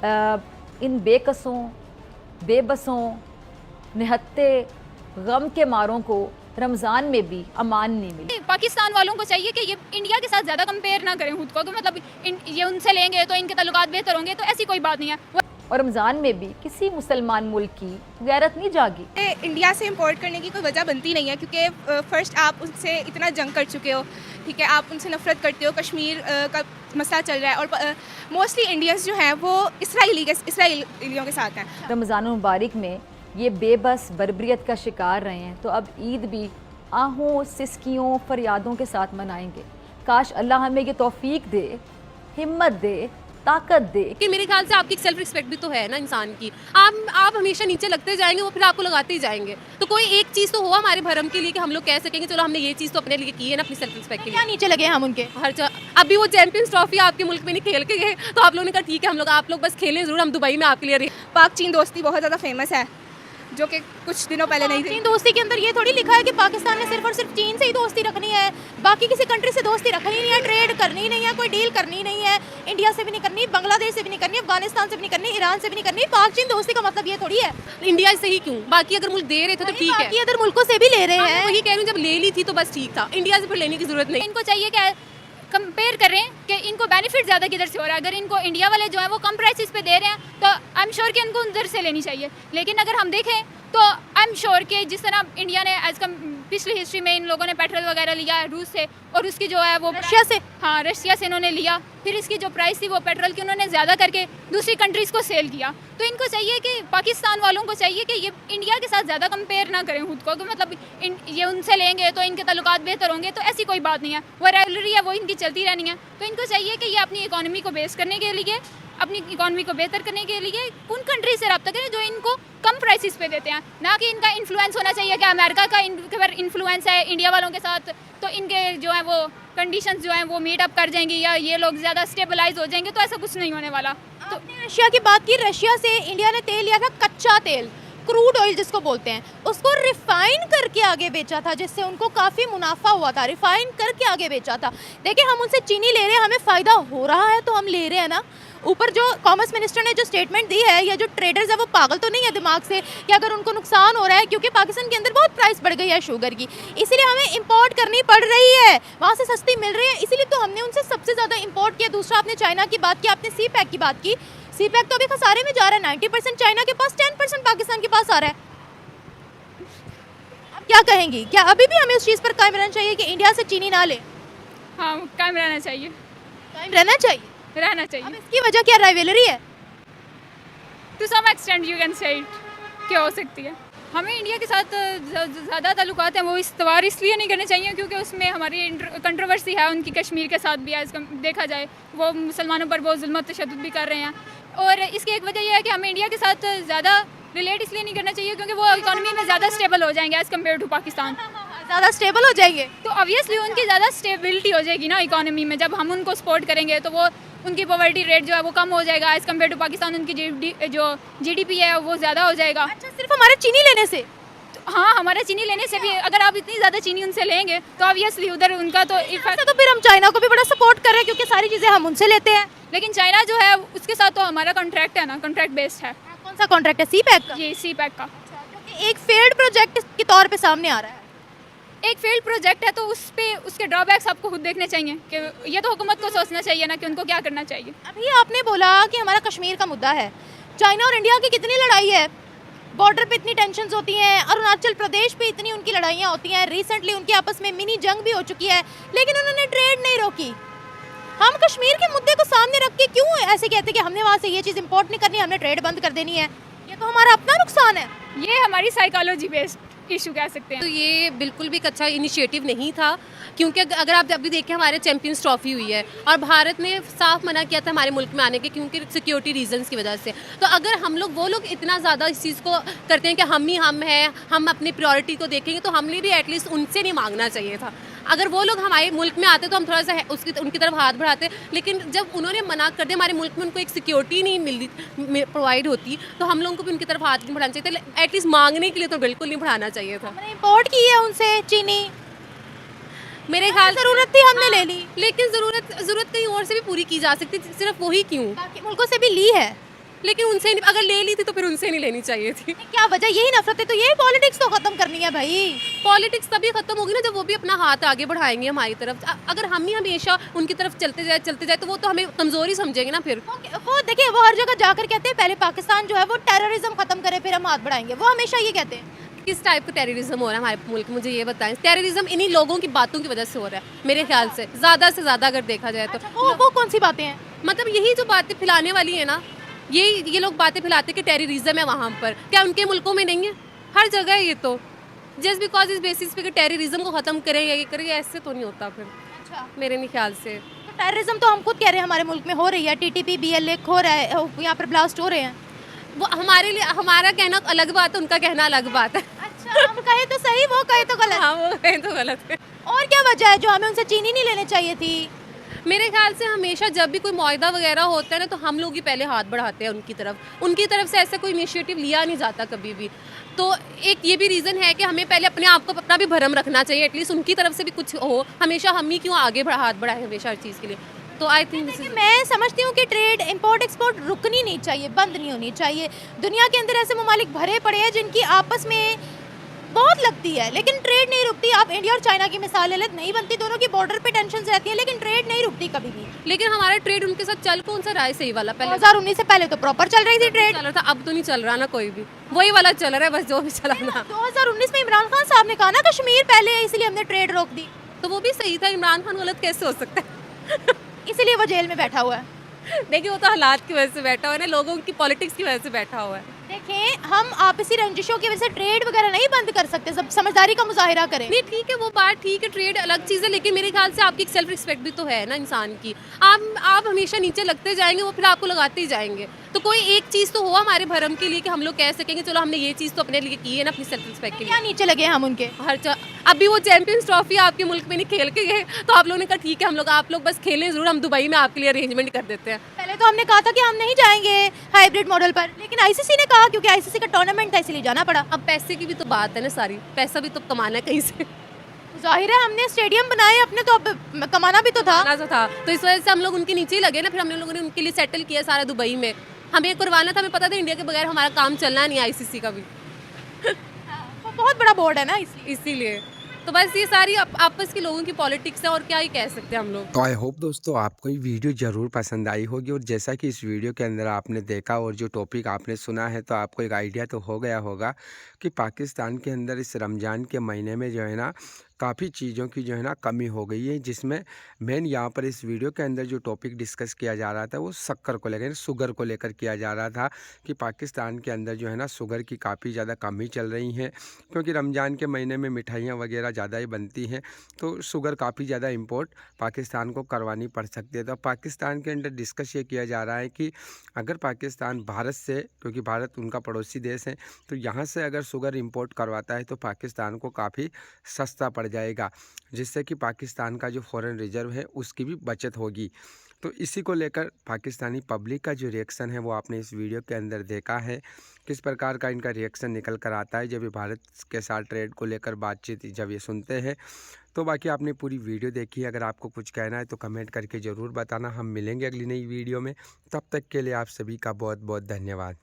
इन बेकसों, बेबसों, निहत्ते गम के मारों को रमज़ान में भी अमान नहीं मिली। पाकिस्तान वालों को चाहिए कि ये इंडिया के साथ ज़्यादा कंपेयर ना करें खुद को, कि मतलब ये उनसे लेंगे तो इनके ताल्लुकात बेहतर होंगे, तो ऐसी कोई बात नहीं है। और रमज़ान में भी किसी मुसलमान मुल्क की गैरत नहीं जागी। इंडिया से इंपोर्ट करने की कोई वजह बनती नहीं है, क्योंकि फ़र्स्ट आप उनसे इतना जंग कर चुके हो, ठीक है, आप उनसे नफ़रत करते हो, कश्मीर का मसला चल रहा है, और मोस्टली इंडियंस जो हैं वो इसराइलियों के साथ हैं। रमज़ान मुबारक में ये बेबस बर्बरियत का शिकार रहे हैं, तो अब ईद भी आहों, सिसकियों, फरियादों के साथ मनाएंगे। काश अल्लाह हमें ये तौफीक दे, हिम्मत दे, ताकत दे। कि मेरे ख्याल से आपकी सेल्फ रिस्पेक्ट भी तो है ना इंसान की। आप हमेशा नीचे लगते जाएंगे, वो फिर आपको लगाते ही जाएंगे। तो कोई एक चीज़ तो हो हमारे भरम के लिए कि हम लोग कह सकेंगे चलो हमने ये चीज़ तो अपने लिए की है ना, अपनी सेल्फ रिस्पेक्ट के लिए। क्या नीचे लगे हम उनके अभी वो चैंपियंस ट्रॉफी आपके मुल्क में नहीं खेल के गए, तो आप लोगों ने कहा ठीक है आप लोग बस खेलें जरूर, हम दुबई में आपके लिए रहे। पाक चीन दोस्ती बहुत ज़्यादा फेमस है, जो कि कुछ दिनों पहले नहीं थी। चीन दोस्ती के अंदर ये थोड़ी लिखा है कि पाकिस्तान ने सिर्फ और सिर्फ चीन से ही दोस्ती रखनी है, बाकी किसी कंट्री से दोस्ती रखनी नहीं है, ट्रेड करनी नहीं है, कोई डील करनी नहीं है, इंडिया से भी नहीं करनी, बांग्लादेश से भी नहीं करनी, अफगानिस्तान से भी नहीं करनी, ईरान से भी नहीं करनी। पाक चीन दोस्ती का मतलब ये थोड़ी है इंडिया से ही क्यों, बाकी अगर मुल्क दे रहे थे तो ठीक है, बाकी अदर मुल्कों से भी ले रहे हैं। वही कह रही हूँ, जब ले ली थी तो बस ठीक था, इंडिया से फिर लेने की जरूरत नहीं। इनको चाहिए कि कंपेयर करें कि इनको बेनिफिट ज़्यादा किधर से हो रहा है। अगर इनको इंडिया वाले जो है वो कम प्राइसेस पे दे रहे हैं तो आई एम श्योर कि इनको उधर से लेनी चाहिए। लेकिन अगर हम देखें तो आई एम श्योर कि जिस तरह इंडिया ने एज कम पिछली हिस्ट्री में इन लोगों ने पेट्रोल वगैरह लिया है रूस से, और उसकी जो है वो रशिया से, हाँ रशिया से इन्होंने लिया, फिर इसकी जो प्राइस थी वो पेट्रोल की उन्होंने ज़्यादा करके दूसरी कंट्रीज़ को सेल किया। तो इनको चाहिए कि पाकिस्तान वालों को चाहिए कि ये इंडिया के साथ ज़्यादा कंपेयर ना करें खुद को, कि मतलब ये उनसे लेंगे तो इनके ताल्लुकात बेहतर होंगे, तो ऐसी कोई बात नहीं है। वो राइवलरी है वो इनकी चलती रहनी है। तो इनको चाहिए कि ये अपनी इकॉनमी को बेस करने के लिए, अपनी इकॉनमी को बेहतर करने के लिए उन कंट्री से रब्ता करें जो इनको कम प्राइसेस पे देते हैं, ना कि इनका इन्फ्लुएंस होना चाहिए कि अमेरिका का इनके पर इन्फ्लुएंस है इंडिया वालों के साथ, तो इनके जो है वो कंडीशंस जो हैं वो मीट अप कर जाएंगी या ये लोग ज़्यादा स्टेबलाइज हो जाएंगे। तो ऐसा कुछ नहीं होने वाला। तो आपने रशिया की बात की, रशिया से इंडिया ने तेल लिया था, कच्चा तेल, क्रूड ऑयल जिसको बोलते हैं, उसको रिफाइन करके आगे बेचा था, जिससे उनको काफ़ी मुनाफा हुआ था। रिफाइन करके आगे बेचा था। देखिए हम उनसे चीनी ले रहे हैं, हमें फ़ायदा हो रहा है तो हम ले रहे हैं ना। ऊपर जो कॉमर्स मिनिस्टर ने जो स्टेटमेंट दी है, या जो ट्रेडर्स है वो पागल तो नहीं है दिमाग से कि अगर उनको नुकसान हो रहा है, क्योंकि पाकिस्तान के अंदर बहुत प्राइस बढ़ गई है शुगर की, इसीलिए हमें इंपोर्ट करनी पड़ रही है, वहाँ से सस्ती मिल रही है, इसीलिए तो हमने उनसे सबसे ज़्यादा इंपोर्ट किया। दूसरा आपने चाइना की बात की, आपने सी पैक की बात की। सी पैक तो अभी खसारे में जा रहा है, 90% चाइना के पास, 10% पाकिस्तान के पास आ रहा है। अब क्या कहेंगी, क्या अभी भी हमें उस चीज़ पर कायम रहना चाहिए कि इंडिया से चीनी ना ले? हाँ कायम रहना चाहिए, कायम रहना चाहिए। रहना अब चाहिए। इसकी वजह क्या राइवलरी है? To some extent you can say it, क्या हो सकती है। हमें इंडिया के साथ ज़्यादा ताल्लुकात हैं वो इस्तवार इसलिए नहीं करने चाहिए क्योंकि उसमें हमारी कंट्रोवर्सी है उनकी कश्मीर के साथ भी है। देखा जाए वो मुसलमानों पर बहुत जुल्म तशद्दुद भी कर रहे हैं, और इसकी एक वजह यह है कि हमें इंडिया के साथ ज़्यादा रिलेट इसलिए नहीं करना चाहिए क्योंकि वो इकॉनमी में ज़्यादा स्टेबल हो जाएंगे एज़ कम्पेयर टू पाकिस्तान। ज़्यादा स्टेबल हो जाएंगे तो ऑब्वियसली उनकी ज़्यादा स्टेबिलिटी हो जाएगी ना इकॉनमी में। जब हम उनको सपोर्ट करेंगे तो वो उनकी पॉवर्टी रेट जो है वो कम हो जाएगा एज़ कम्पेयर टू पाकिस्तान। उनकी जो जीडीपी है वो ज़्यादा हो जाएगा। अच्छा, सिर्फ हमारे चीनी लेने से? तो हाँ, हमारा चीनी लेने से भी अगर आप इतनी ज़्यादा चीनी उनसे लेंगे तो ऑब्वियसली उधर उनका तो इफेक्ट। तो फिर हम चाइना को भी बड़ा सपोर्ट कर रहे हैं क्योंकि सारी चीज़ें हम उनसे लेते हैं। लेकिन चाइना जो है उसके साथ तो हमारा कॉन्ट्रैक्ट है ना, कॉन्ट्रैक्ट बेस्ड है। कौन सा कॉन्ट्रैक्ट है? सी पैक का? ये सी पैक का एक फेल्ड प्रोजेक्ट के तौर पे सामने आ रहा है। एक फेल्ड प्रोजेक्ट है तो उस पे उसके ड्रॉबैक्स आपको खुद देखने चाहिए कि ये तो हुकूमत को सोचना चाहिए ना कि उनको क्या करना चाहिए। अभी आपने बोला कि हमारा कश्मीर का मुद्दा है, चाइना और इंडिया की कितनी लड़ाई है, बॉर्डर पे इतनी टेंशन्स होती हैं, अरुणाचल प्रदेश पे इतनी उनकी लड़ाइयाँ होती हैं, रिसेंटली उनके आपस में मिनी जंग भी हो चुकी है, लेकिन उन्होंने ट्रेड नहीं रोकी। हम कश्मीर के मुद्दे को सामने रख के क्यों ऐसे कहते कि हमने वहाँ से ये चीज़ इंपोर्ट नहीं करनी, हमने ट्रेड बंद कर देनी है? ये तो हमारा अपना नुकसान है। ये हमारी साइकोलॉजी बेस्ड इशू कह सकते हैं। तो ये बिल्कुल भी एक अच्छा इनिशिएटिव नहीं था, क्योंकि अगर आप अभी देखें हमारे चैंपियंस ट्रॉफी हुई है और भारत ने साफ मना किया था हमारे मुल्क में आने के, क्योंकि सिक्योरिटी रीजंस की वजह से। तो अगर वो लोग इतना ज़्यादा इस चीज़ को करते हैं कि हम हैं, हम अपनी प्रायोरिटी को देखेंगे, तो हमने भी एटलीस्ट उनसे नहीं मांगना चाहिए था। अगर वो लोग हमारे मुल्क में आते तो हम थोड़ा सा उनकी तरफ हाथ बढ़ाते, लेकिन जब उन्होंने मना कर दिया, हमारे मुल्क में उनको एक सिक्योरिटी नहीं मिलती प्रोवाइड होती, तो हम लोगों को भी उनकी तरफ हाथ नहीं बढ़ाना चाहिए था। एटलीस्ट मांगने के लिए तो बिल्कुल नहीं बढ़ाना चाहिए था। हमने इंपोर्ट की है उनसे चीनी, मेरे ख्याल ज़रूरत थी हमने ले ली, लेकिन ज़रूरत कहीं और से भी पूरी की जा सकती, सिर्फ वही क्यों? बाकी मुल्कों से भी ली है। लेकिन उनसे नहीं, अगर ले ली थी तो फिर उनसे नहीं लेनी चाहिए थी। क्या वजह, यही नफरत है तो यही पॉलिटिक्स तो खत्म करनी है भाई। पॉलिटिक्स तभी खत्म होगी ना जब वो भी अपना हाथ आगे बढ़ाएंगे हमारी तरफ। अगर हम ही हमेशा उनकी तरफ चलते जाए तो वो तो हमें कमजोरी समझेंगे ना फिर। वो देखिए, वो हर जगह जाकर कहते हैं पहले पाकिस्तान जो है वो टेररिज्म खत्म करे फिर हम हाथ बढ़ाएंगे, वो हमेशा ये कहते हैं। किस टाइप का टेररिज्म हो रहा है हमारे मुल्क में, मुझे ये बताएं। टेररिज्म इन्हीं लोगों की बातों की वजह से हो रहा है मेरे ख्याल से ज़्यादा अगर देखा जाए तो। अच्छा, वो कौन सी बातें हैं? मतलब यही जो बातें फैलाने वाली है ना, ये लोग बातें फैलाते कि टेररिज्म है वहाँ पर, क्या उनके मुल्कों में नहीं है? हर जगह है ये तो। जस्ट बिकॉज इस बेसिस पे कि टेररिज्म को ख़त्म करें या ये करें, ऐसे तो नहीं होता फिर अच्छा, मेरे नहीं ख्याल से। तो टेररिज्म तो हम खुद कह रहे हैं हमारे मुल्क में हो रही है, टीटीपी BLA हो रहा है, यहाँ पर ब्लास्ट हो रहे हैं। वो हमारे लिए, हमारा कहना अलग बात है, उनका कहना अलग बात है। अच्छा, हम कहे तो सही, वो कहे तो गलत। हाँ, वो कहे तो गलत है। और क्या वजह है जो हमें उनसे चीनी नहीं लेनी चाहिए थी? मेरे ख्याल से हमेशा जब भी कोई मुआहदा वगैरह होता है ना, तो हम लोग ही पहले हाथ बढ़ाते हैं उनकी तरफ से ऐसा कोई इनिशिएटिव लिया नहीं जाता कभी भी। तो एक ये भी रीज़न है कि हमें पहले अपने आप को अपना भी भरम रखना चाहिए, एटलीस्ट उनकी तरफ से भी कुछ हो। हमेशा हम ही क्यों आगे हाथ बढ़ाएं हमेशा हर चीज़ के लिए। तो आई थिंक दिस इज, मैं समझती हूँ कि ट्रेड इंपोर्ट एक्सपोर्ट रुकनी नहीं चाहिए, बंद नहीं होनी चाहिए। दुनिया के अंदर ऐसे ममालिक भरे पड़े हैं जिनकी आपस में बहुत लगती है लेकिन ट्रेड नहीं रुकती। आप इंडिया और चाइना की मिसाल ले लें, नहीं बनती, दोनों की बॉर्डर पे टेंशन रहती है लेकिन ट्रेड नहीं रुकती कभी भी। लेकिन हमारा ट्रेड उनके साथ चल कौन सा रहा है सही वाला? पहले 2019 से पहले तो प्रॉपर चल रही थी ट्रेड। चल रहा था, अब तो नहीं चल रहा ना कोई भी, वही वाला चल रहा है बस जो भी चला ना। 2019 में इमरान खान साहब ने कहा ना कश्मीर पहले है इसलिए हमने ट्रेड रोक दी, तो वो भी सही था। इमरान खान गलत कैसे हो सकता है? इसीलिए वो जेल में बैठा हुआ है। देखिए, वो तो हालात की वजह से बैठा हुआ है ना, लोगों की पॉलिटिक्स की वजह से बैठा हुआ है। देखें, हम आपसी रंजिशों की वजह से ट्रेड वगैरह नहीं बंद कर सकते, सब समझदारी का मुजाहिरा करें। नहीं ठीक है, वो बात ठीक है, ट्रेड अलग चीज़ है, लेकिन मेरे ख्याल से आपकी एक सेल्फ रिस्पेक्ट भी तो है ना इंसान की। आप हमेशा नीचे लगते जाएंगे, वो फिर आपको लगाते ही जाएंगे। तो कोई एक चीज़ तो हो हमारे भरम के लिए कि हम लोग कह सकेंगे चलो हमने ये चीज़ तो अपने लिए की है ना, अपनी सेल्फ रिस्पेक्ट के लिए। क्या नीचे लगे हम उनके? अभी वो चैंपियंस ट्रॉफी आपके मुल्क में नहीं खेल के गए, तो आप लोगों ने कहा ठीक है आप लोग बस खेलें ज़रूर, हम दुबई में आपके लिए अरेंजमेंट कर देते हैं। पहले तो हमने कहा था कि हम नहीं जाएंगे हाइब्रिड मॉडल पर, लेकिन आईसीसी ने कहा क्योंकि आईसीसी का टूर्नामेंट था इसलिए जाना पड़ा। अब पैसे की भी तो बात है ना सारी, पैसा भी तो कमाना है कहीं से। जाहिर है हमने स्टेडियम बनाए अपने, तो अब कमाना भी तो था। कमाना तो था, तो इस वजह से हम लोग उनके नीचे ही लगे ना। फिर हम लोगों ने उनके लिए सेटल किया सारा दुबई में। हमें करवाना था, हमें पता था इंडिया के बगैर हमारा काम चलना नहीं, आईसीसी का भी। वो बहुत बड़ा बोर्ड है ना इसलिए। इसीलिए तो बस ये सारी आपस के लोगों की पॉलिटिक्स है, और क्या ही कह सकते हैं हम लोग। तो आई होप दोस्तों आपको ये वीडियो ज़रूर पसंद आई होगी, और जैसा कि इस वीडियो के अंदर आपने देखा और जो टॉपिक आपने सुना है, तो आपको एक आइडिया तो हो गया होगा कि पाकिस्तान के अंदर इस रमज़ान के महीने में जो है ना काफ़ी चीज़ों की जो है ना कमी हो गई है, जिसमें मेन यहाँ पर इस वीडियो के अंदर जो टॉपिक डिस्कस किया जा रहा था वो शक्कर को लेकर, शुगर को लेकर किया जा रहा था कि पाकिस्तान के अंदर जो है ना शुगर की काफ़ी ज़्यादा कमी चल रही है, क्योंकि रमज़ान के महीने में मिठाइयाँ वगैरह ज़्यादा ही बनती हैं, तो शुगर काफ़ी ज़्यादा इम्पोर्ट पाकिस्तान को करवानी पड़ सकती है। तो पाकिस्तान के अंदर डिस्कस ये किया जा रहा है कि अगर पाकिस्तान भारत से, क्योंकि भारत उनका पड़ोसी देश है, तो यहाँ से अगर शुगर इम्पोर्ट करवाता है तो पाकिस्तान को काफ़ी सस्ता पड़ जाएगा, जिससे कि पाकिस्तान का जो फॉरेन रिजर्व है उसकी भी बचत होगी। तो इसी को लेकर पाकिस्तानी पब्लिक का जो रिएक्शन है वो आपने इस वीडियो के अंदर देखा है, किस प्रकार का इनका रिएक्शन निकल कर आता है जब ये भारत के साथ ट्रेड को लेकर बातचीत जब ये सुनते हैं। तो बाकी आपने पूरी वीडियो देखी, अगर आपको कुछ कहना है तो कमेंट करके ज़रूर बताना। हम मिलेंगे अगली नई वीडियो में, तब तक के लिए आप सभी का बहुत बहुत धन्यवाद।